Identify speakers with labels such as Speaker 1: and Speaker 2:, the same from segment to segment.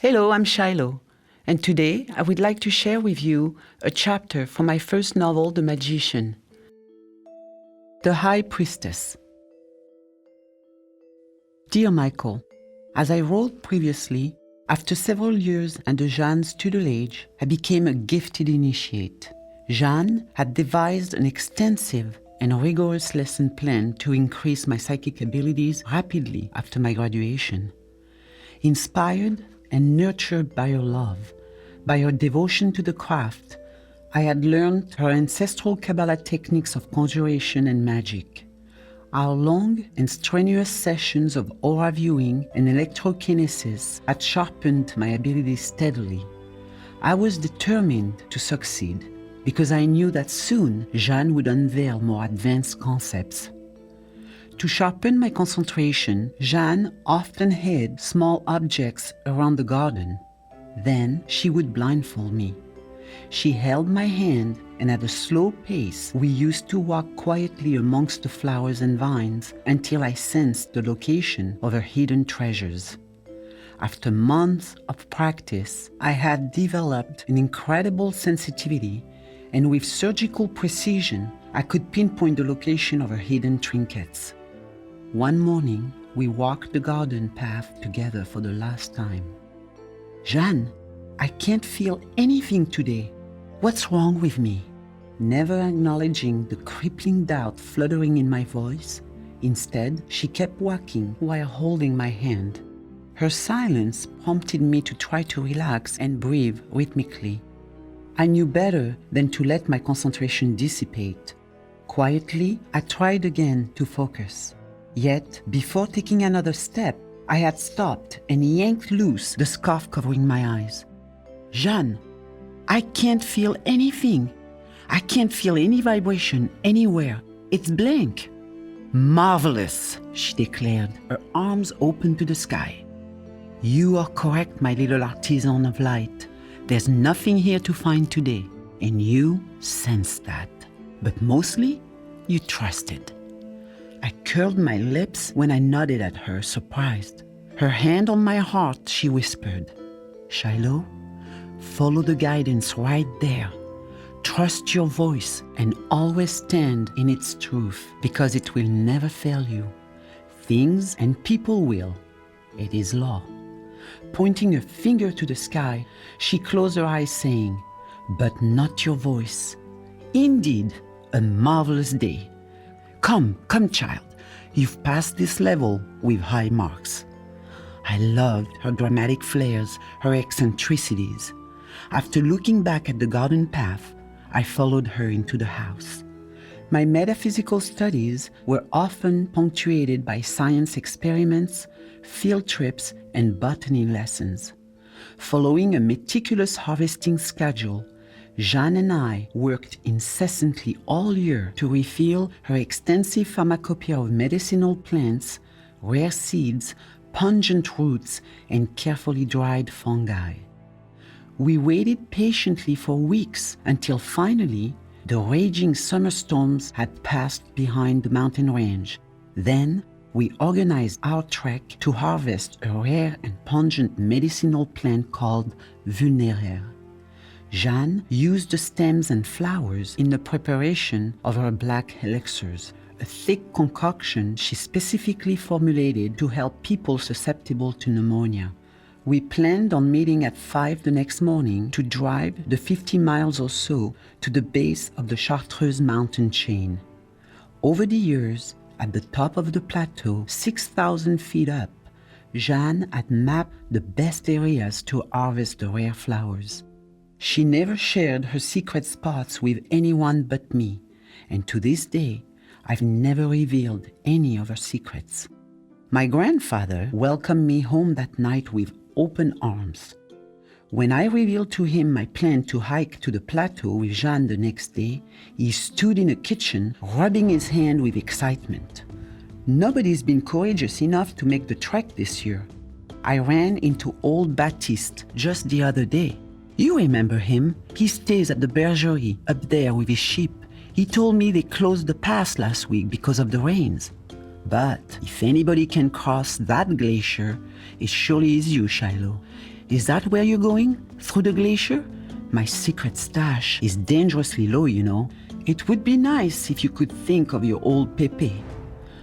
Speaker 1: Hello, I'm Shiloh, and today I would like to share with you a chapter from my first novel, The Magician. The High Priestess. Dear Michael, as I wrote previously, after several years under Jeanne's tutelage, I became a gifted initiate. Jeanne had devised an extensive and rigorous lesson plan to increase my psychic abilities rapidly after my graduation. Inspired and nurtured by her love, by her devotion to the craft, I had learned her ancestral Kabbalah techniques of conjuration and magic. Our long and strenuous sessions of aura viewing and electrokinesis had sharpened my abilities steadily. I was determined to succeed because I knew that soon Jeanne would unveil more advanced concepts. To sharpen my concentration, Jeanne often hid small objects around the garden. Then she would blindfold me. She held my hand, and at a slow pace, we used to walk quietly amongst the flowers and vines until I sensed the location of her hidden treasures. After months of practice, I had developed an incredible sensitivity, and with surgical precision, I could pinpoint the location of her hidden trinkets. One morning, we walked the garden path together for the last time. Jeanne, I can't feel anything today. What's wrong with me? Never acknowledging the crippling doubt fluttering in my voice, instead, she kept walking while holding my hand. Her silence prompted me to try to relax and breathe rhythmically. I knew better than to let my concentration dissipate. Quietly, I tried again to focus. Yet, before taking another step, I had stopped and yanked loose the scarf covering my eyes. Jeanne, I can't feel anything. I can't feel any vibration anywhere. It's blank. Marvelous, she declared, her arms open to the sky. You are correct, my little artisan of light. There's nothing here to find today, and you sensed that. But mostly, you trusted. I curled my lips when I nodded at her, surprised. Her hand on my heart, she whispered, Shiloh, follow the guidance right there. Trust your voice and always stand in its truth, because it will never fail you. Things and people will. It is law. Pointing a finger to the sky, she closed her eyes, saying, but not your voice. Indeed, a marvelous day. Come, child. You've passed this level with high marks. I loved her dramatic flares, her eccentricities. After looking back at the garden path, I followed her into the house. My metaphysical studies were often punctuated by science experiments, field trips, and botany lessons. Following a meticulous harvesting schedule, Jeanne and I worked incessantly all year to refill her extensive pharmacopoeia of medicinal plants, rare seeds, pungent roots, and carefully dried fungi. We waited patiently for weeks until finally the raging summer storms had passed behind the mountain range. Then we organized our trek to harvest a rare and pungent medicinal plant called vulnéraire. Jeanne used the stems and flowers in the preparation of her black elixirs, a thick concoction she specifically formulated to help people susceptible to pneumonia. We planned on meeting at 5 the next morning to drive the 50 miles or so to the base of the Chartreuse mountain chain. Over the years, at the top of the plateau, 6,000 feet up, Jeanne had mapped the best areas to harvest the rare flowers. She never shared her secret spots with anyone but me, and to this day, I've never revealed any of her secrets. My grandfather welcomed me home that night with open arms. When I revealed to him my plan to hike to the plateau with Jeanne the next day, he stood in the kitchen, rubbing his hand with excitement. Nobody's been courageous enough to make the trek this year. I ran into old Baptiste just the other day. You remember him? He stays at the Bergerie up there with his sheep. He told me they closed the pass last week because of the rains. But if anybody can cross that glacier, it surely is you, Shiloh. Is that where you're going? Through the glacier? My secret stash is dangerously low, you know. It would be nice if you could think of your old Pepe.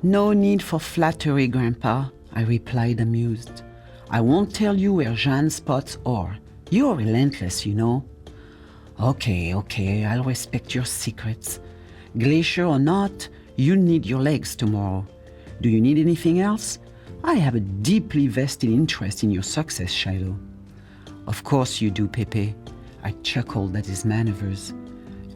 Speaker 1: No need for flattery, Grandpa, I replied amused. I won't tell you where Jeanne's spots are. You're relentless, you know. Okay, I'll respect your secrets. Glacier or not, you'll need your legs tomorrow. Do you need anything else? I have a deeply vested interest in your success, Shiloh. Of course you do, Pepe. I chuckled at his maneuvers.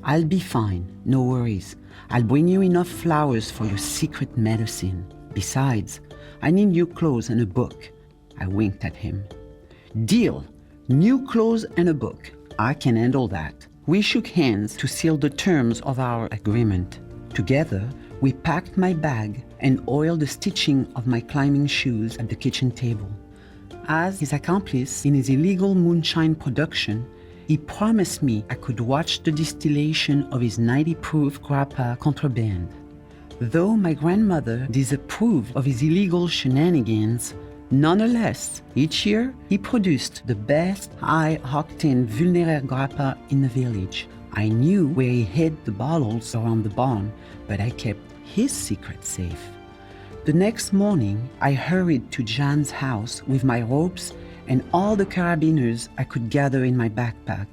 Speaker 1: I'll be fine, no worries. I'll bring you enough flowers for your secret medicine. Besides, I need new clothes and a book. I winked at him. Deal! New clothes and a book. I can handle that. We shook hands to seal the terms of our agreement. Together, we packed my bag and oiled the stitching of my climbing shoes at the kitchen table. As his accomplice in his illegal moonshine production, he promised me I could watch the distillation of his 90-proof grappa contraband. Though my grandmother disapproved of his illegal shenanigans, nonetheless, each year he produced the best high-octane vulneraire grappa in the village. I knew where he hid the bottles around the barn, but I kept his secret safe. The next morning, I hurried to Jeanne's house with my ropes and all the carabiners I could gather in my backpack.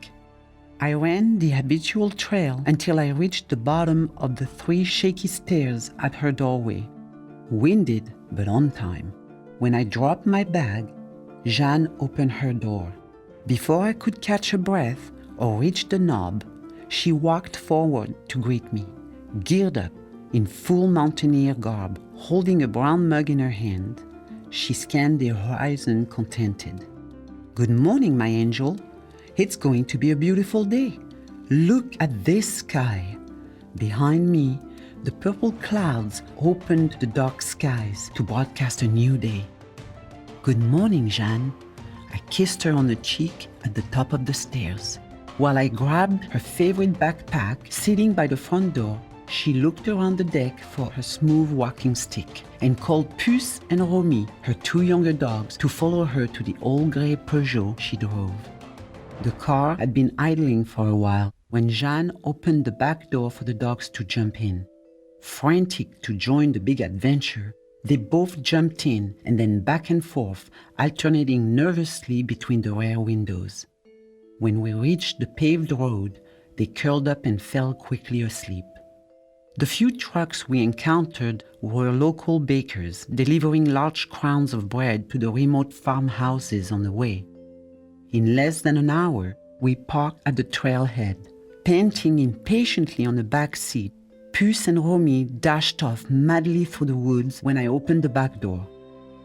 Speaker 1: I ran the habitual trail until I reached the bottom of the 3 shaky stairs at her doorway. Winded, but on time. When I dropped my bag, Jeanne opened her door. Before I could catch a breath or reach the knob, she walked forward to greet me, geared up in full mountaineer garb, holding a brown mug in her hand. She scanned the horizon contented. Good morning, my angel. It's going to be a beautiful day. Look at this sky. Behind me, the purple clouds opened the dark skies to broadcast a new day. Good morning, Jeanne. I kissed her on the cheek at the top of the stairs. While I grabbed her favorite backpack sitting by the front door, she looked around the deck for her smooth walking stick and called Puce and Romy, her 2 younger dogs, to follow her to the old grey Peugeot she drove. The car had been idling for a while when Jeanne opened the back door for the dogs to jump in. Frantic to join the big adventure, they both jumped in and then back and forth, alternating nervously between the rear windows. When we reached the paved road, they curled up and fell quickly asleep. The few trucks we encountered were local bakers delivering large crowns of bread to the remote farmhouses on the way. In less than an hour, we parked at the trailhead. Panting impatiently on the back seat, Puce and Romy dashed off madly through the woods when I opened the back door.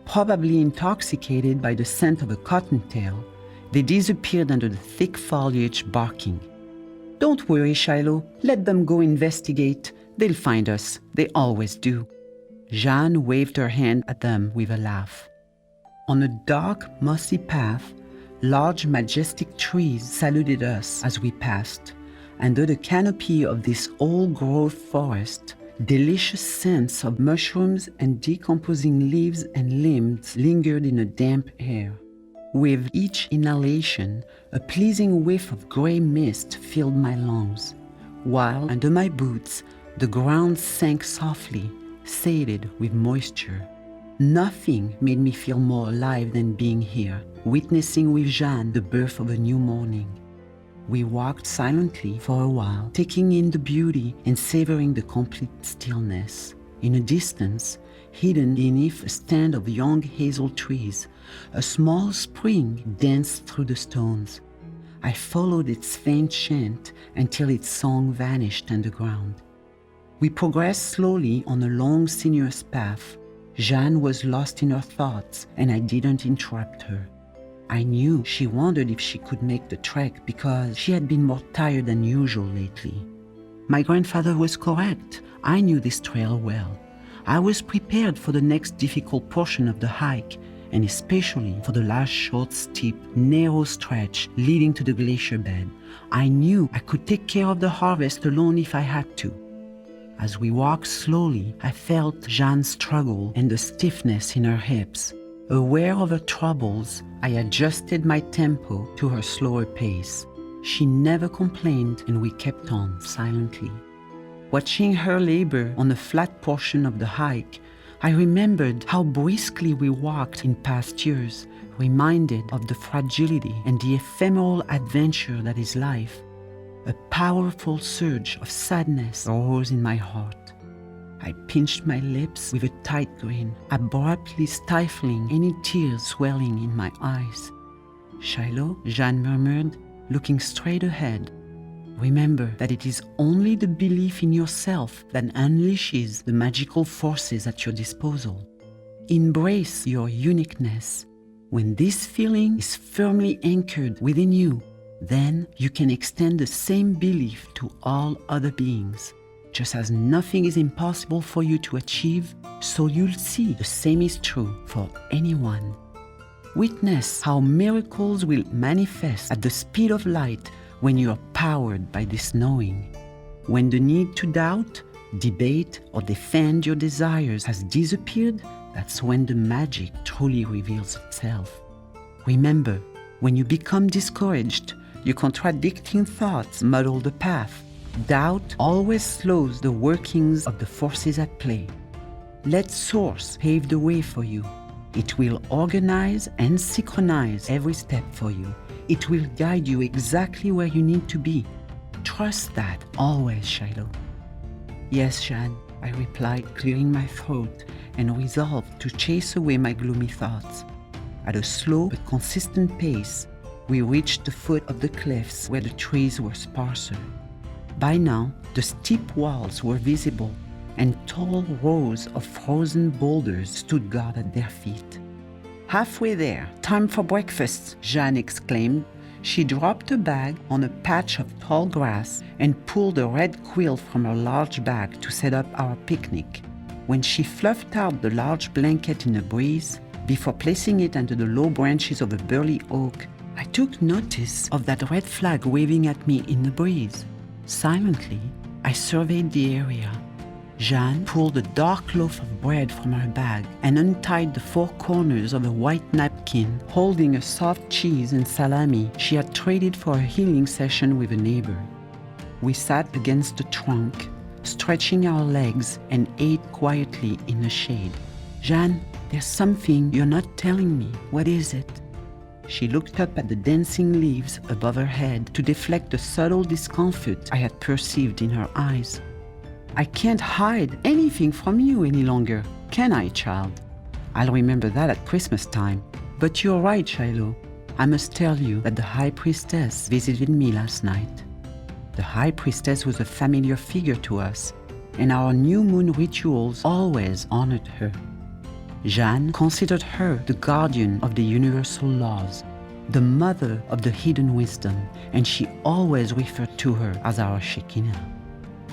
Speaker 1: Probably intoxicated by the scent of a cottontail, they disappeared under the thick foliage, barking. Don't worry, Shiloh. Let them go investigate. They'll find us. They always do. Jeanne waved her hand at them with a laugh. On a dark, mossy path, large, majestic trees saluted us as we passed. Under the canopy of this old-growth forest, delicious scents of mushrooms and decomposing leaves and limbs lingered in the damp air. With each inhalation, a pleasing whiff of gray mist filled my lungs, while under my boots, the ground sank softly, sated with moisture. Nothing made me feel more alive than being here, witnessing with Jeanne the birth of a new morning. We walked silently for a while, taking in the beauty and savoring the complete stillness. In a distance, hidden beneath a stand of young hazel trees, a small spring danced through the stones. I followed its faint chant until its song vanished underground. We progressed slowly on a long, sinuous path. Jeanne was lost in her thoughts, and I didn't interrupt her. I knew she wondered if she could make the trek because she had been more tired than usual lately. My grandfather was correct. I knew this trail well. I was prepared for the next difficult portion of the hike, and especially for the last short, steep, narrow stretch leading to the glacier bed. I knew I could take care of the harvest alone if I had to. As we walked slowly, I felt Jeanne's struggle and the stiffness in her hips. Aware of her troubles, I adjusted my tempo to her slower pace. She never complained, and we kept on silently. Watching her labor on the flat portion of the hike, I remembered how briskly we walked in past years, reminded of the fragility and the ephemeral adventure that is life. A powerful surge of sadness arose in my heart. I pinched my lips with a tight grin, abruptly stifling any tears swelling in my eyes. "Shiloh," Jeanne murmured, looking straight ahead. "Remember that it is only the belief in yourself that unleashes the magical forces at your disposal. Embrace your uniqueness. When this feeling is firmly anchored within you, then you can extend the same belief to all other beings. Just as nothing is impossible for you to achieve, so you'll see the same is true for anyone. Witness how miracles will manifest at the speed of light when you are powered by this knowing. When the need to doubt, debate, or defend your desires has disappeared, that's when the magic truly reveals itself. Remember, when you become discouraged, your contradicting thoughts muddle the path. Doubt always slows the workings of the forces at play. Let Source pave the way for you. It will organize and synchronize every step for you. It will guide you exactly where you need to be. Trust that always, Shiloh. "Yes, Jeanne," I replied, clearing my throat and resolved to chase away my gloomy thoughts. At a slow but consistent pace, we reached the foot of the cliffs where the trees were sparser. By now, the steep walls were visible, and tall rows of frozen boulders stood guard at their feet. "Halfway there, time for breakfast," Jeanne exclaimed. She dropped a bag on a patch of tall grass and pulled a red quilt from her large bag to set up our picnic. When she fluffed out the large blanket in the breeze, before placing it under the low branches of a burly oak, I took notice of that red flag waving at me in the breeze. Silently, I surveyed the area. Jeanne pulled a dark loaf of bread from her bag and untied the four corners of a white napkin holding a soft cheese and salami she had traded for a healing session with a neighbor. We sat against the trunk, stretching our legs, and ate quietly in the shade. "Jeanne, there's something you're not telling me. What is it?" She looked up at the dancing leaves above her head to deflect the subtle discomfort I had perceived in her eyes. "I can't hide anything from you any longer, can I, child? I'll remember that at Christmas time. But you're right, Shiloh. I must tell you that the High Priestess visited me last night. The High Priestess was a familiar figure to us, and our new moon rituals always honored her. Jeanne considered her the guardian of the universal laws, the mother of the hidden wisdom, and she always referred to her as our Shekinah.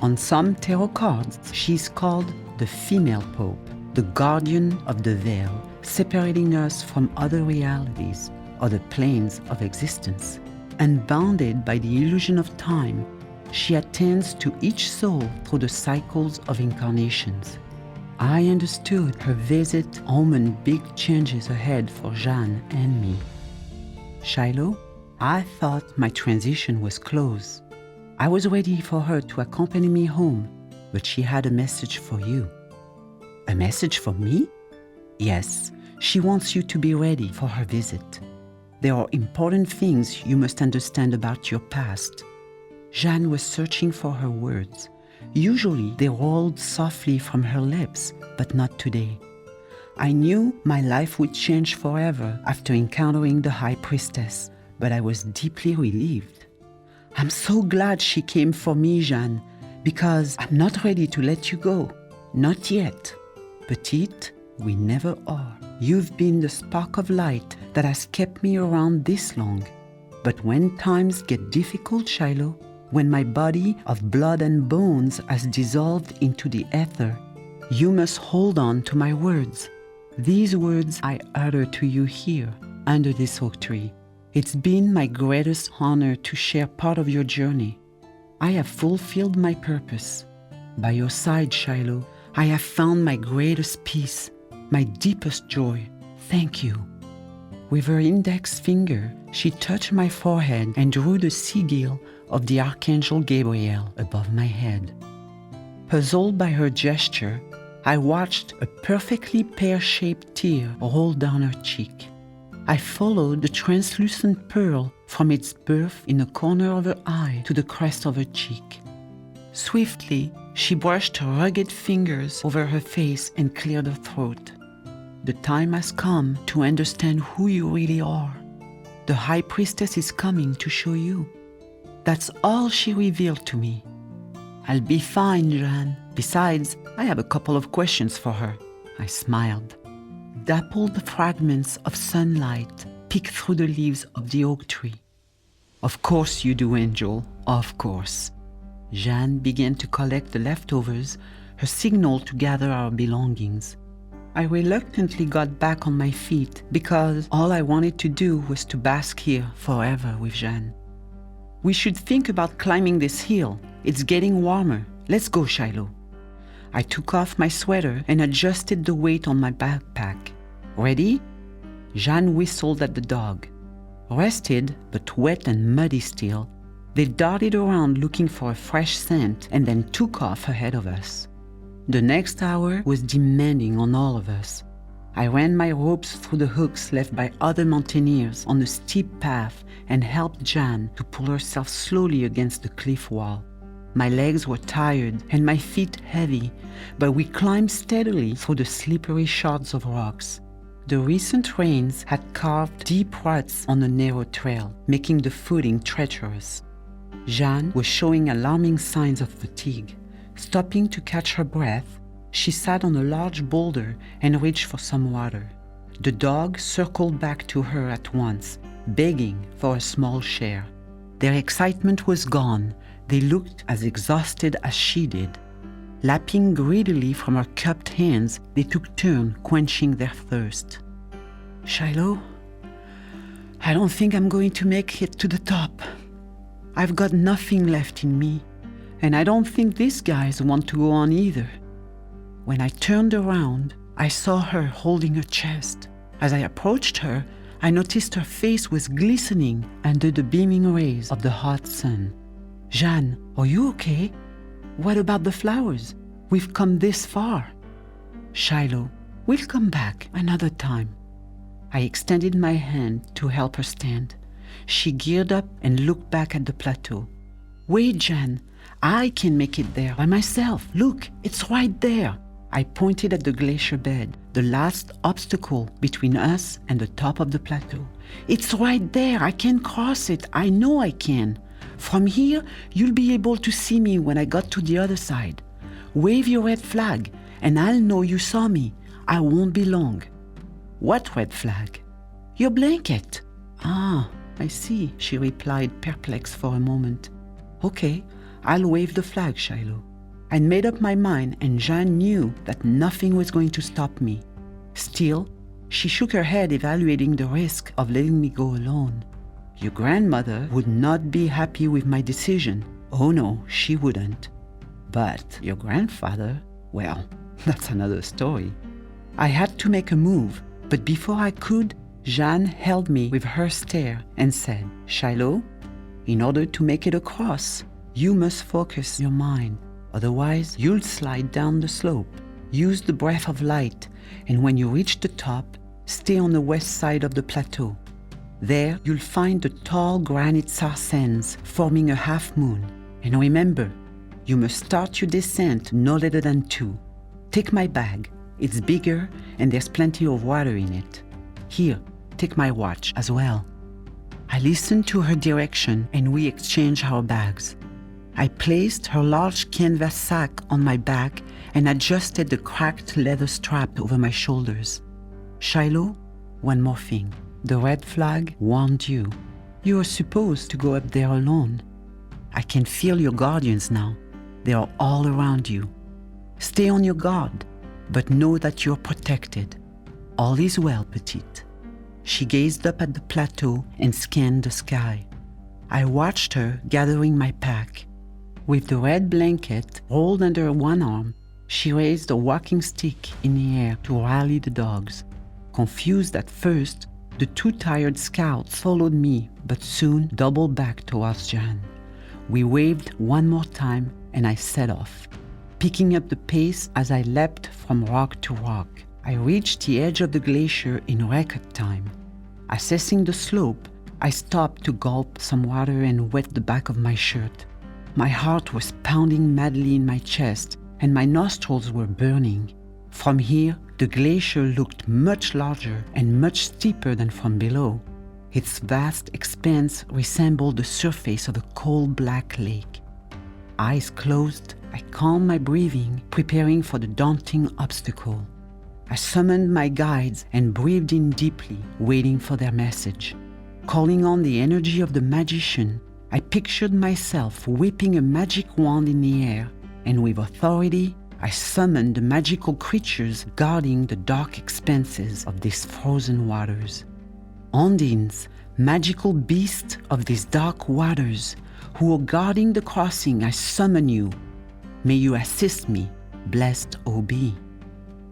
Speaker 1: On some tarot cards, she is called the female pope, the guardian of the veil, separating us from other realities, other planes of existence. Unbounded by the illusion of time, she attends to each soul through the cycles of incarnations. I understood her visit omened big changes ahead for Jeanne and me. Shiloh, I thought my transition was close. I was ready for her to accompany me home, but she had a message for you." "A message for me?" "Yes, she wants you to be ready for her visit. There are important things you must understand about your past." Jeanne was searching for her words. Usually they rolled softly from her lips, but not today. I knew my life would change forever after encountering the High Priestess, but I was deeply relieved. "I'm so glad she came for me, Jeanne, because I'm not ready to let you go. Not yet. Petite, we never are. You've been the spark of light that has kept me around this long. But when times get difficult, Shiloh, when my body of blood and bones has dissolved into the ether, you must hold on to my words. These words I utter to you here, under this oak tree. It's been my greatest honor to share part of your journey. I have fulfilled my purpose. By your side, Shiloh, I have found my greatest peace, my deepest joy. Thank you." With her index finger, she touched my forehead and drew the sigil of the Archangel Gabriel above my head. Puzzled by her gesture, I watched a perfectly pear-shaped tear roll down her cheek. I followed the translucent pearl from its birth in the corner of her eye to the crest of her cheek. Swiftly, she brushed her rugged fingers over her face and cleared her throat. "The time has come to understand who you really are. The High Priestess is coming to show you." That's all she revealed to me. "I'll be fine, Jeanne. Besides, I have a couple of questions for her." I smiled. Dappled fragments of sunlight peeked through the leaves of the oak tree. "Of course you do, Angel, of course." Jeanne began to collect the leftovers, her signal to gather our belongings. I reluctantly got back on my feet because all I wanted to do was to bask here forever with Jeanne. "We should think about climbing this hill. It's getting warmer. Let's go, Shiloh." I took off my sweater and adjusted the weight on my backpack. "Ready?" Jeanne whistled at the dog. Rested, but wet and muddy still, they darted around looking for a fresh scent and then took off ahead of us. The next hour was demanding on all of us. I ran my ropes through the hooks left by other mountaineers on the steep path and helped Jeanne to pull herself slowly against the cliff wall. My legs were tired and my feet heavy, but we climbed steadily through the slippery shards of rocks. The recent rains had carved deep ruts on the narrow trail, making the footing treacherous. Jeanne was showing alarming signs of fatigue. Stopping to catch her breath, she sat on a large boulder and reached for some water. The dog circled back to her at once, begging for a small share. Their excitement was gone. They looked as exhausted as she did. Lapping greedily from her cupped hands, they took turns quenching their thirst. "Shiloh, I don't think I'm going to make it to the top. I've got nothing left in me, and I don't think these guys want to go on either." When I turned around, I saw her holding her chest. As I approached her, I noticed her face was glistening under the beaming rays of the hot sun. "Jeanne, are you okay? What about the flowers? We've come this far." "Shiloh, we'll come back another time." I extended my hand to help her stand. She geared up and looked back at the plateau. "Wait, Jeanne, I can make it there by myself. Look, it's right there." I pointed at the glacier bed, the last obstacle between us and the top of the plateau. "It's right there. I can cross it. I know I can. From here, you'll be able to see me when I got to the other side. Wave your red flag, and I'll know you saw me. I won't be long." "What red flag?" "Your blanket." "Ah, I see," she replied, perplexed for a moment. "Okay, I'll wave the flag, Shiloh." I'd made up my mind, and Jeanne knew that nothing was going to stop me. Still, she shook her head, evaluating the risk of letting me go alone. "Your grandmother would not be happy with my decision." "Oh no, she wouldn't." "But your grandfather, well, that's another story." I had to make a move, but before I could, Jeanne held me with her stare and said, "Shiloh, in order to make it across, you must focus your mind. Otherwise, you'll slide down the slope. Use the breath of light, and when you reach the top, stay on the west side of the plateau. There, you'll find the tall granite sarsennes forming a half moon. And remember, you must start your descent no later than 2. Take my bag. It's bigger, and there's plenty of water in it. Here, take my watch as well." I listened to her direction, and we exchanged our bags. I placed her large canvas sack on my back and adjusted the cracked leather strap over my shoulders. "Shiloh, one more thing. The red flag warned you. You are supposed to go up there alone. I can feel your guardians now. They are all around you. Stay on your guard, but know that you're protected. All is well, petite." She gazed up at the plateau and scanned the sky. I watched her gathering my pack. With the red blanket rolled under one arm, she raised a walking stick in the air to rally the dogs. Confused at first, the two tired scouts followed me, but soon doubled back towards Jan. We waved one more time, and I set off. Picking up the pace as I leapt from rock to rock, I reached the edge of the glacier in record time. Assessing the slope, I stopped to gulp some water and wet the back of my shirt. My heart was pounding madly in my chest, and my nostrils were burning. From here, the glacier looked much larger and much steeper than from below. Its vast expanse resembled the surface of a cold black lake. Eyes closed, I calmed my breathing, preparing for the daunting obstacle. I summoned my guides and breathed in deeply, waiting for their message. Calling on the energy of the magician, I pictured myself whipping a magic wand in the air, and with authority, I summoned the magical creatures guarding the dark expanses of these frozen waters. Ondines, magical beasts of these dark waters, who are guarding the crossing, I summon you. May you assist me, blessed OB.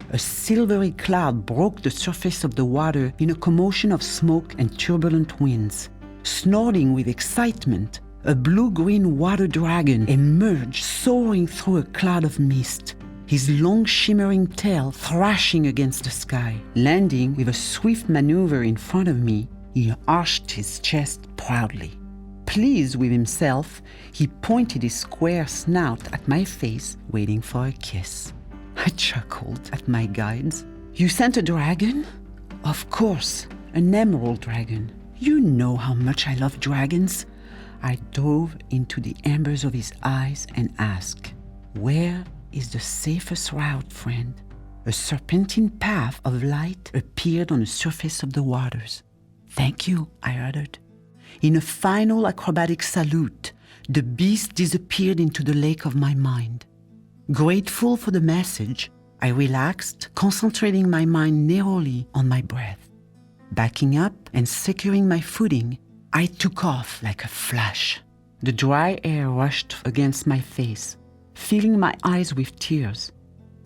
Speaker 1: A silvery cloud broke the surface of the water in a commotion of smoke and turbulent winds. Snorting with excitement, a blue-green water dragon emerged, soaring through a cloud of mist, his long shimmering tail thrashing against the sky. Landing with a swift maneuver in front of me, he arched his chest proudly. Pleased with himself, he pointed his square snout at my face, waiting for a kiss. I chuckled at my guides. You sent a dragon? Of course, an emerald dragon. You know how much I love dragons. I dove into the embers of his eyes and asked, where is the safest route, friend? A serpentine path of light appeared on the surface of the waters. Thank you, I uttered. In a final acrobatic salute, the beast disappeared into the lake of my mind. Grateful for the message, I relaxed, concentrating my mind narrowly on my breath. Backing up and securing my footing, I took off like a flash. The dry air rushed against my face, filling my eyes with tears.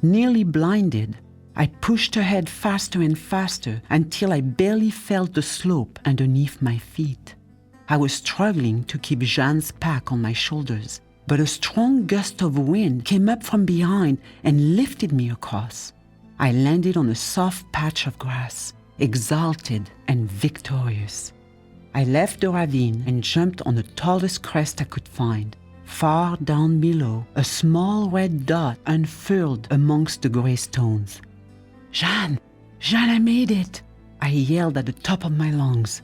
Speaker 1: Nearly blinded, I pushed ahead faster and faster until I barely felt the slope underneath my feet. I was struggling to keep Jeanne's pack on my shoulders, but a strong gust of wind came up from behind and lifted me across. I landed on a soft patch of grass, exalted and victorious. I left the ravine and jumped on the tallest crest I could find. Far down below, a small red dot unfurled amongst the gray stones. Jeanne! Jeanne, I made it! I yelled at the top of my lungs.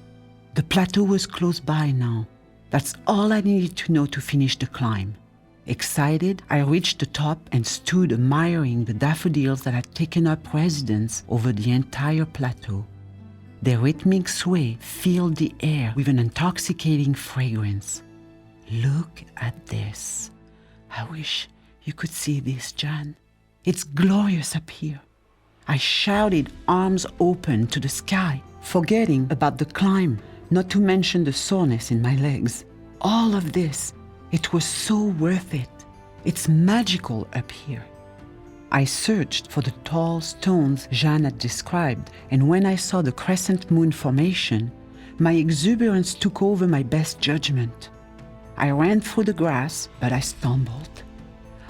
Speaker 1: The plateau was close by now. That's all I needed to know to finish the climb. Excited, I reached the top and stood admiring the daffodils that had taken up residence over the entire plateau. Their rhythmic sway filled the air with an intoxicating fragrance. Look at this. I wish you could see this, Jeanne. It's glorious up here. I shouted, arms open to the sky, forgetting about the climb, not to mention the soreness in my legs. All of this, it was so worth it. It's magical up here. I searched for the tall stones Jeanne had described, and when I saw the crescent moon formation, my exuberance took over my best judgment. I ran through the grass, but I stumbled.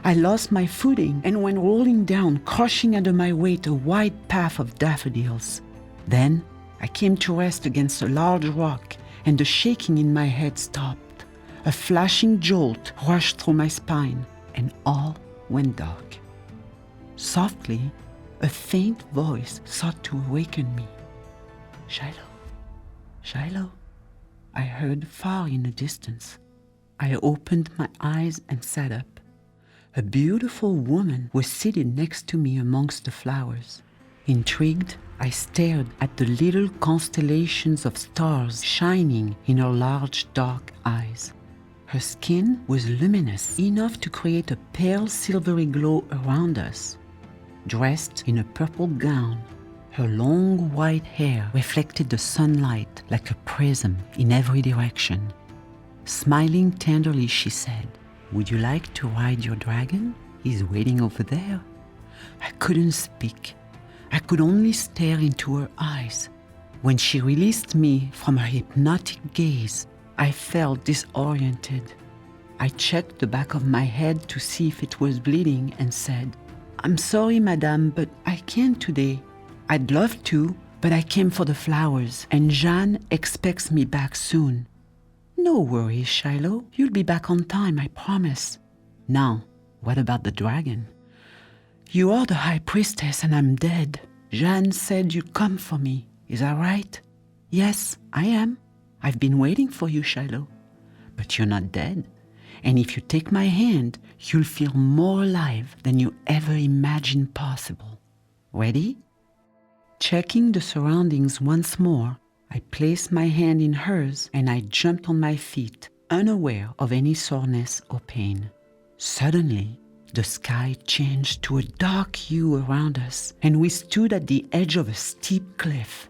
Speaker 1: I lost my footing and went rolling down, crushing under my weight a wide path of daffodils. Then I came to rest against a large rock, and the shaking in my head stopped. A flashing jolt rushed through my spine, and all went dark. Softly, a faint voice sought to awaken me. Shiloh, Shiloh, I heard far in the distance. I opened my eyes and sat up. A beautiful woman was seated next to me amongst the flowers. Intrigued, I stared at the little constellations of stars shining in her large dark eyes. Her skin was luminous enough to create a pale silvery glow around us. Dressed in a purple gown, her long white hair reflected the sunlight like a prism in every direction. Smiling tenderly, she said, "Would you like to ride your dragon? He's waiting over there." I couldn't speak. I could only stare into her eyes. When she released me from her hypnotic gaze, I felt disoriented. I checked the back of my head to see if it was bleeding and said, "I'm sorry, madame, but I can't today. I'd love to, but I came for the flowers, and Jeanne expects me back soon." "No worries, Shiloh. You'll be back on time, I promise." "Now, what about the dragon?" "You are the High Priestess and I'm dead. Jeanne said you'd come for me. Is that right?" "Yes, I am. I've been waiting for you, Shiloh." "But you're not dead. And if you take my hand, you'll feel more alive than you ever imagined possible. Ready?" Checking the surroundings once more, I placed my hand in hers and I jumped on my feet, unaware of any soreness or pain. Suddenly, the sky changed to a dark hue around us, and we stood at the edge of a steep cliff.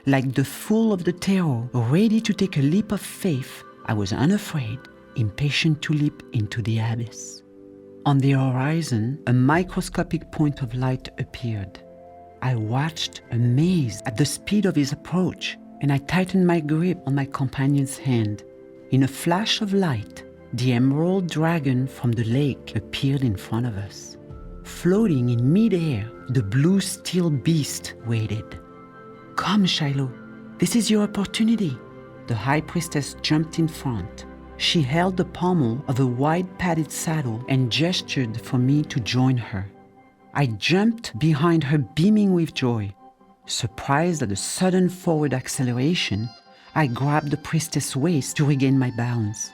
Speaker 1: Like the fool of the tarot, ready to take a leap of faith, I was unafraid, impatient to leap into the abyss. On the horizon, a microscopic point of light appeared. I watched, amazed at the speed of his approach, and I tightened my grip on my companion's hand. In a flash of light, the emerald dragon from the lake appeared in front of us. Floating in mid-air, the blue steel beast waited. "Come, Shiloh, this is your opportunity." The High Priestess jumped in front. She held the pommel of a wide padded saddle and gestured for me to join her. I jumped behind her, beaming with joy. Surprised at the sudden forward acceleration, I grabbed the priestess' waist to regain my balance.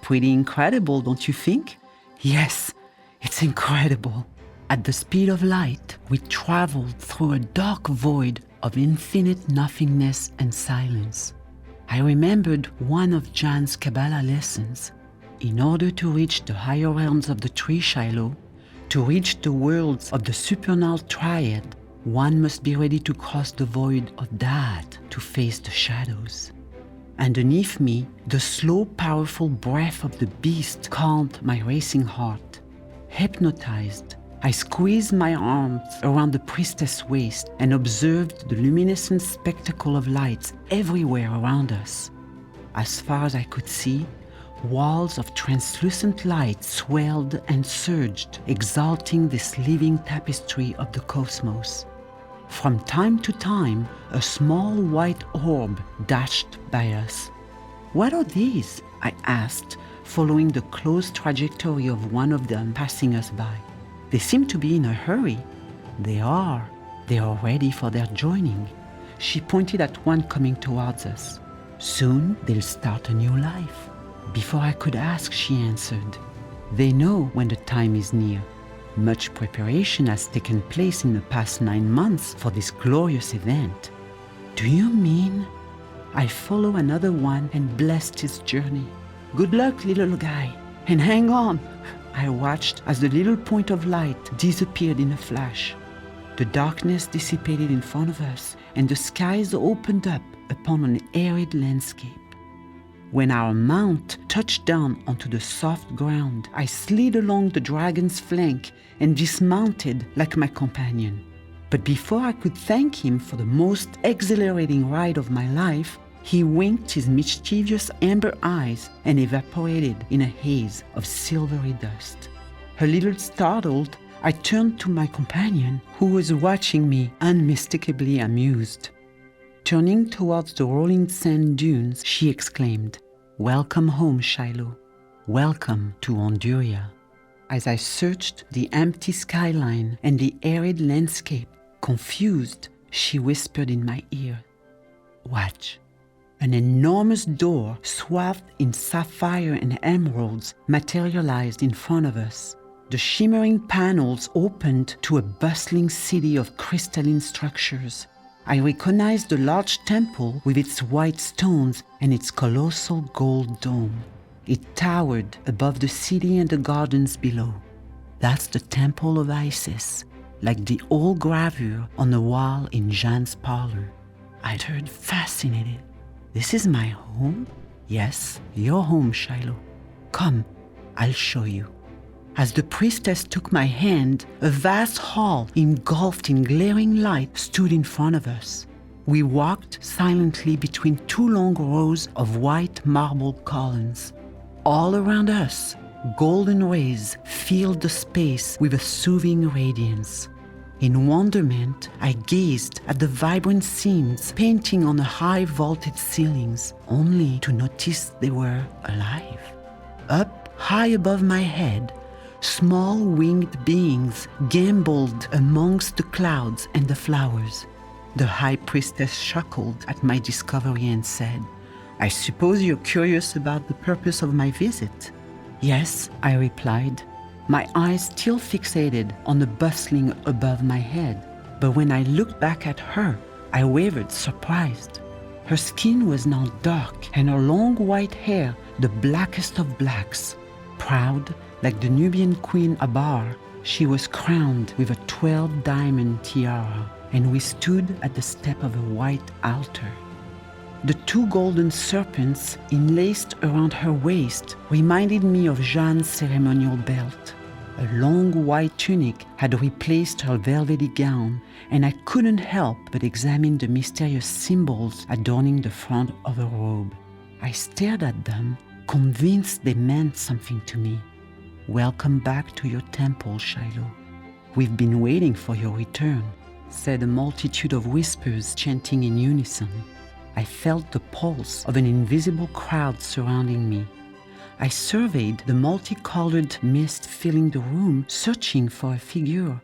Speaker 1: Pretty incredible, don't you think? Yes, it's incredible. At the speed of light, we traveled through a dark void of infinite nothingness and silence. I remembered one of Jan's Kabbalah lessons. In order to reach the higher realms of the tree, Shiloh, to reach the worlds of the supernal triad, one must be ready to cross the void of that to face the shadows. Underneath me, the slow, powerful breath of the beast calmed my racing heart. Hypnotized, I squeezed my arms around the priestess' waist and observed the luminescent spectacle of lights everywhere around us. As far as I could see, walls of translucent light swelled and surged, exalting this living tapestry of the cosmos. From time to time, a small white orb dashed by us. "What are these?" I asked, following the close trajectory of one of them passing us by. "They seem to be in a hurry." They are ready for their joining." She pointed at one coming towards us. "Soon they'll start a new life." Before I could ask, she answered, "They know when the time is near. Much preparation has taken place in the past 9 months for this glorious event." "Do you mean?" I follow another one and blessed his journey. "Good luck, little guy, and hang on." I watched as the little point of light disappeared in a flash. The darkness dissipated in front of us, and the skies opened up upon an arid landscape. When our mount touched down onto the soft ground, I slid along the dragon's flank and dismounted like my companion. But before I could thank him for the most exhilarating ride of my life, he winked his mischievous amber eyes and evaporated in a haze of silvery dust. A little startled, I turned to my companion, who was watching me unmistakably amused. Turning towards the rolling sand dunes, she exclaimed, "Welcome home, Shiloh. Welcome to Honduria." As I searched the empty skyline and the arid landscape, confused, she whispered in my ear, "Watch." An enormous door swathed in sapphire and emeralds materialized in front of us. The shimmering panels opened to a bustling city of crystalline structures. I recognized the large temple with its white stones and its colossal gold dome. It towered above the city and the gardens below. That's the temple of Isis, like the old gravure on the wall in Jean's parlor. I turned fascinated. "This is my home?" "Yes, your home, Shiloh. Come, I'll show you." As the priestess took my hand, a vast hall engulfed in glaring light stood in front of us. We walked silently between two long rows of white marble columns. All around us, golden rays filled the space with a soothing radiance. In wonderment, I gazed at the vibrant scenes painting on the high vaulted ceilings, only to notice they were alive. Up high above my head, small winged beings gamboled amongst the clouds and the flowers. The High Priestess chuckled at my discovery and said, "I suppose you're curious about the purpose of my visit?" "Yes," I replied, my eyes still fixated on the bustling above my head. But when I looked back at her, I wavered, surprised. Her skin was now dark, and her long white hair the blackest of blacks. Proud, like the Nubian queen Abar, she was crowned with a 12-diamond tiara, and we stood at the step of a white altar. The two golden serpents enlaced around her waist reminded me of Jeanne's ceremonial belt. A long white tunic had replaced her velvety gown, and I couldn't help but examine the mysterious symbols adorning the front of her robe. I stared at them, convinced they meant something to me. "Welcome back to your temple, Shiloh. We've been waiting for your return," said a multitude of whispers chanting in unison. I felt the pulse of an invisible crowd surrounding me. I surveyed the multicolored mist filling the room, searching for a figure,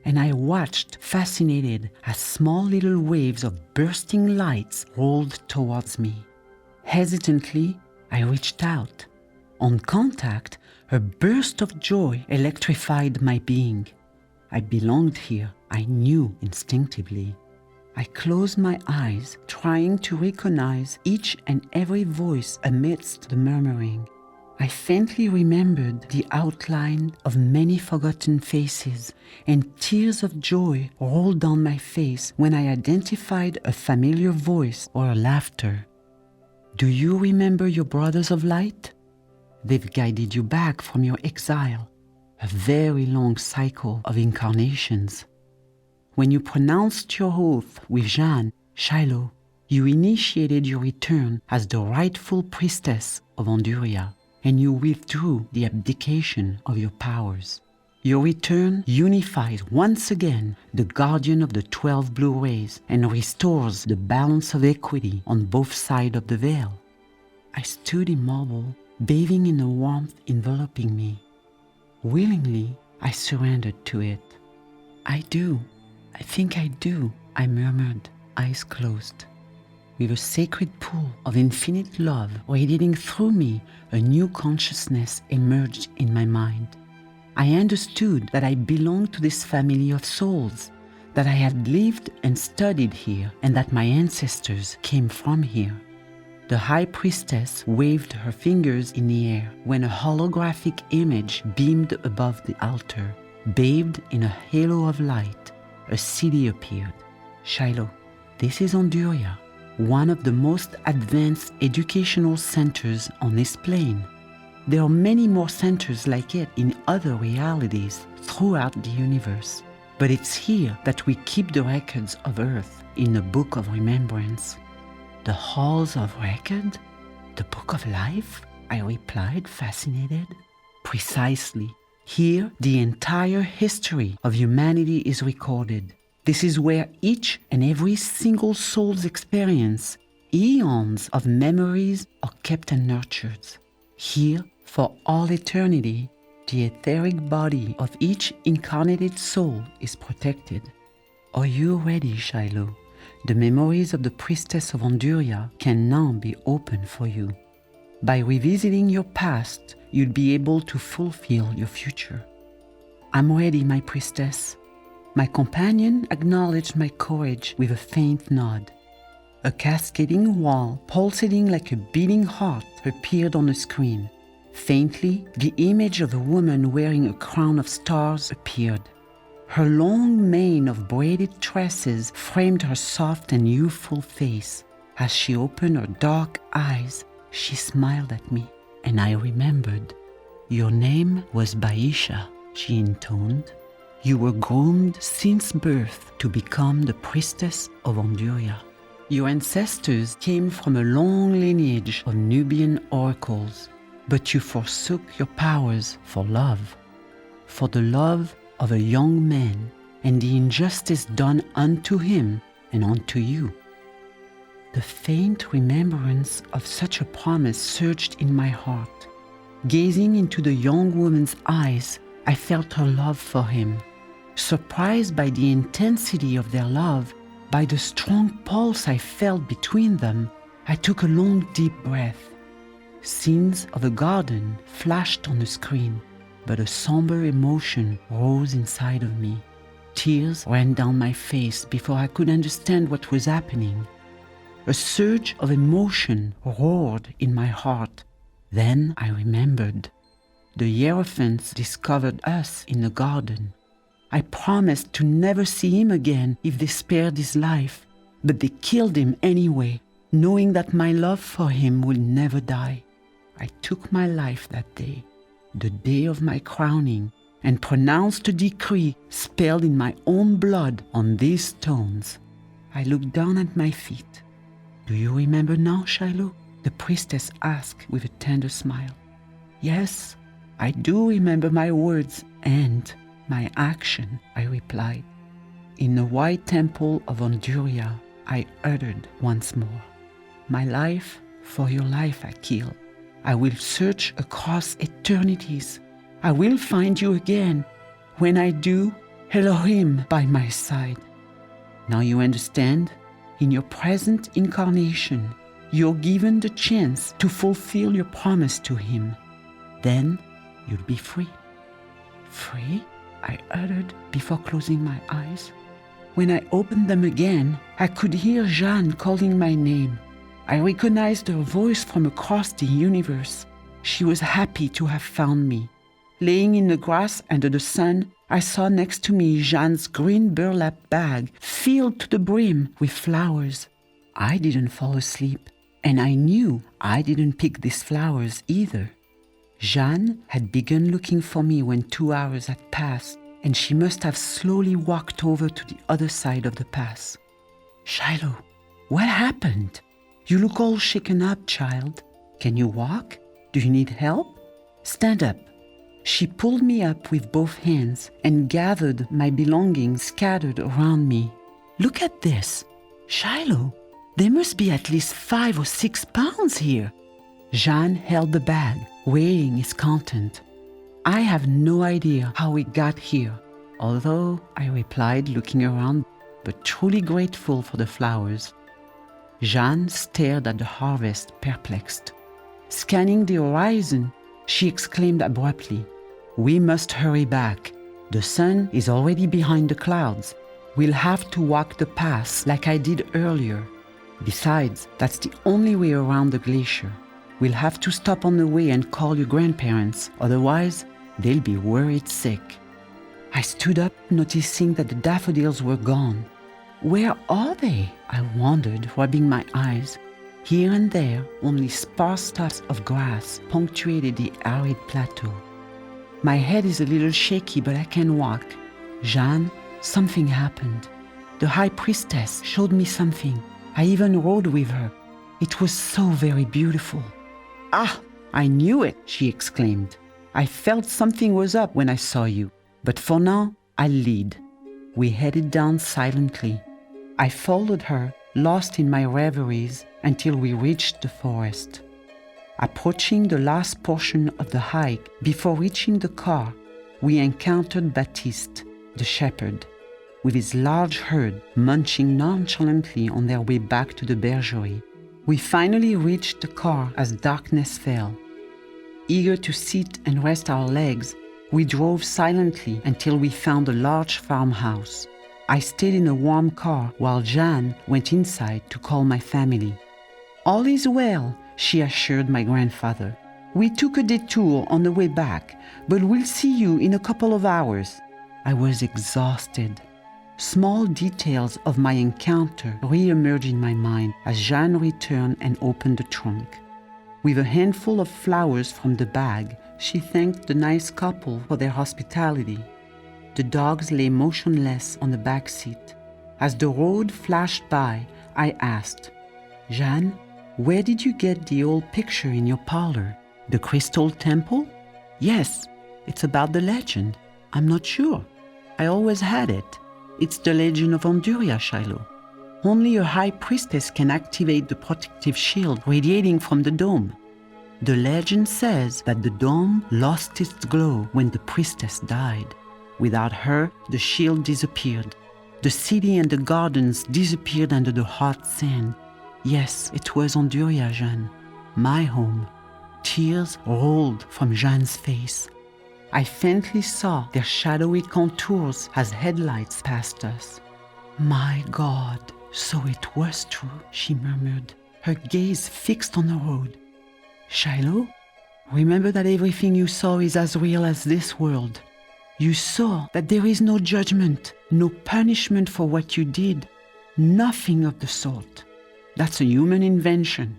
Speaker 1: and I watched, fascinated, as small little waves of bursting lights rolled towards me. Hesitantly, I reached out. On contact, a burst of joy electrified my being. I belonged here, I knew instinctively. I closed my eyes, trying to recognize each and every voice amidst the murmuring. I faintly remembered the outline of many forgotten faces, and tears of joy rolled down my face when I identified a familiar voice or laughter. "Do you remember your brothers of light? They've guided you back from your exile, a very long cycle of incarnations. When you pronounced your oath with Jeanne, Shiloh, you initiated your return as the rightful priestess of Honduria, and you withdrew the abdication of your powers. Your return unifies once again the guardian of the 12 blue rays and restores the balance of equity on both sides of the veil." I stood immobile, bathing in the warmth enveloping me. Willingly, I surrendered to it. "I do. I think I do," I murmured, eyes closed. With a sacred pool of infinite love radiating through me, a new consciousness emerged in my mind. I understood that I belonged to this family of souls, that I had lived and studied here, and that my ancestors came from here. The High Priestess waved her fingers in the air when a holographic image beamed above the altar. Bathed in a halo of light, a city appeared. "Shiloh, this is Honduria, one of the most advanced educational centers on this plane. There are many more centers like it in other realities throughout the universe. But it's here that we keep the records of Earth in a book of remembrance." "The halls of record? The book of life?" I replied, fascinated. "Precisely. Here, the entire history of humanity is recorded. This is where each and every single soul's experience, eons of memories, are kept and nurtured. Here, for all eternity, the etheric body of each incarnated soul is protected. Are you ready, Shiloh? The memories of the Priestess of Honduria can now be open for you. By revisiting your past, you'll be able to fulfill your future." "I'm ready, my priestess." My companion acknowledged my courage with a faint nod. A cascading wall, pulsating like a beating heart, appeared on the screen. Faintly, the image of a woman wearing a crown of stars appeared. Her long mane of braided tresses framed her soft and youthful face. As she opened her dark eyes, she smiled at me, and I remembered. "Your name was Baisha," she intoned. "You were groomed since birth to become the priestess of Honduria. Your ancestors came from a long lineage of Nubian oracles, but you forsook your powers for the love of a young man and the injustice done unto him and unto you." The faint remembrance of such a promise surged in my heart. Gazing into the young woman's eyes, I felt her love for him. Surprised by the intensity of their love, by the strong pulse I felt between them, I took a long deep breath. Scenes of a garden flashed on the screen, but a somber emotion rose inside of me. Tears ran down my face before I could understand what was happening. A surge of emotion roared in my heart. Then I remembered. The Hierophants discovered us in the garden. I promised to never see him again if they spared his life, but they killed him anyway, knowing that my love for him would never die. I took my life that day, the day of my crowning, and pronounced a decree spelled in my own blood on these stones. I looked down at my feet. "Do you remember now, Shiloh?" the priestess asked with a tender smile. "Yes, I do remember my words and my action," I replied. In the white temple of Honduria, I uttered once more, "My life for your life I kill. I will search across eternities. I will find you again. When I do, Elohim by my side." Now you understand? In your present incarnation, you're given the chance to fulfill your promise to him. Then you'll be free. "Free?" I uttered before closing my eyes. When I opened them again, I could hear Jeanne calling my name. I recognized her voice from across the universe. She was happy to have found me. Laying in the grass under the sun, I saw next to me Jeanne's green burlap bag filled to the brim with flowers. I didn't fall asleep, and I knew I didn't pick these flowers either. Jeanne had begun looking for me when 2 hours had passed, and she must have slowly walked over to the other side of the pass. "Shiloh, what happened? You look all shaken up, child. Can you walk? Do you need help? Stand up." She pulled me up with both hands and gathered my belongings scattered around me. "Look at this. Shiloh, there must be at least 5 or 6 pounds here." Jeanne held the bag, weighing its content. "I have no idea how we got here, although," I replied, looking around, but truly grateful for the flowers. Jeanne stared at the harvest, perplexed. Scanning the horizon, she exclaimed abruptly, "We must hurry back. The sun is already behind the clouds. We'll have to walk the pass like I did earlier. Besides, that's the only way around the glacier. We'll have to stop on the way and call your grandparents, otherwise they'll be worried sick." I stood up, noticing that the daffodils were gone. "Where are they?" I wondered, rubbing my eyes. Here and there, only sparse tufts of grass punctuated the arid plateau. "My head is a little shaky, but I can walk. Jeanne, something happened. The High Priestess showed me something. I even rode with her. It was so very beautiful." "Ah, I knew it," she exclaimed. "I felt something was up when I saw you. But for now, I'll lead." We headed down silently. I followed her, lost in my reveries, until we reached the forest. Approaching the last portion of the hike, before reaching the car, we encountered Baptiste, the shepherd, with his large herd munching nonchalantly on their way back to the bergerie. We finally reached the car as darkness fell. Eager to sit and rest our legs, we drove silently until we found a large farmhouse. I stayed in a warm car while Jeanne went inside to call my family. "All is well," she assured my grandfather. "We took a detour on the way back, but we'll see you in a couple of hours." I was exhausted. Small details of my encounter re-emerged in my mind as Jeanne returned and opened the trunk. With a handful of flowers from the bag, She thanked the nice couple for their hospitality. The dogs lay motionless on the back seat. As the road flashed by, I asked, "Jeanne, where did you get the old picture in your parlor? The Crystal Temple?" "Yes, it's about the legend. I'm not sure. I always had it. It's the legend of Honduria, Shiloh. Only a High Priestess can activate the protective shield radiating from the dome. The legend says that the dome lost its glow when the priestess died. Without her, the shield disappeared. The city and the gardens disappeared under the hot sand. Yes, it was Honduria, Jeanne. My home." Tears rolled from Jeanne's face. I faintly saw their shadowy contours as headlights passed us. "My God, so it was true," she murmured, her gaze fixed on the road. "Shiloh, remember that everything you saw is as real as this world. You saw that there is no judgment, no punishment for what you did. Nothing of the sort. That's a human invention.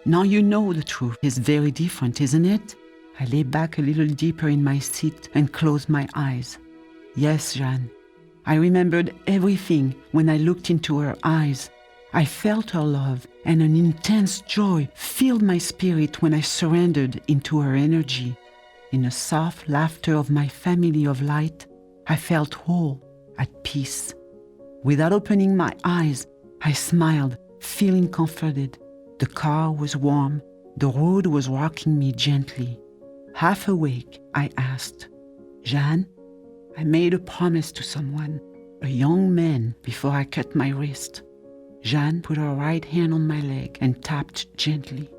Speaker 1: Now you know the truth is very different, isn't it?" I lay back a little deeper in my seat and closed my eyes. Yes, Jeanne, I remembered everything when I looked into her eyes. I felt her love, and an intense joy filled my spirit when I surrendered into her energy. In the soft laughter of my family of light, I felt whole, at peace. Without opening my eyes, I smiled, feeling comforted. The car was warm. The road was rocking me gently. Half awake, I asked, "Jeanne, I made a promise to someone, a young man, before I cut my wrist." Jeanne put her right hand on my leg and tapped gently.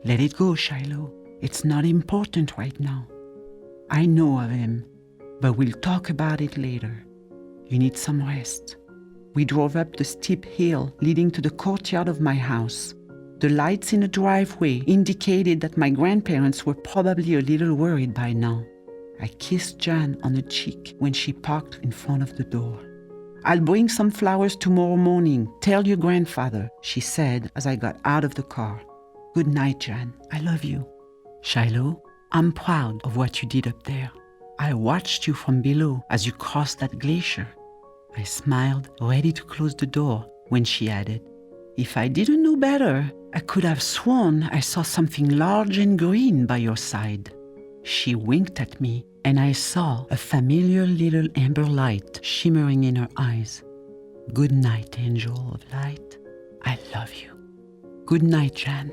Speaker 1: "Let it go, Shiloh. It's not important right now." "I know of him, but we'll talk about it later. You need some rest." We drove up the steep hill leading to the courtyard of my house. The lights in the driveway indicated that my grandparents were probably a little worried by now. I kissed Jeanne on the cheek when she parked in front of the door. "I'll bring some flowers tomorrow morning. Tell your grandfather," she said as I got out of the car. "Good night, Jeanne. I love you." "Shiloh, I'm proud of what you did up there. I watched you from below as you crossed that glacier." I smiled, ready to close the door, when she added, "If I didn't know better, I could have sworn I saw something large and green by your side." She winked at me, and I saw a familiar little amber light shimmering in her eyes. "Good night, angel of light. I love you." "Good night, Jeanne."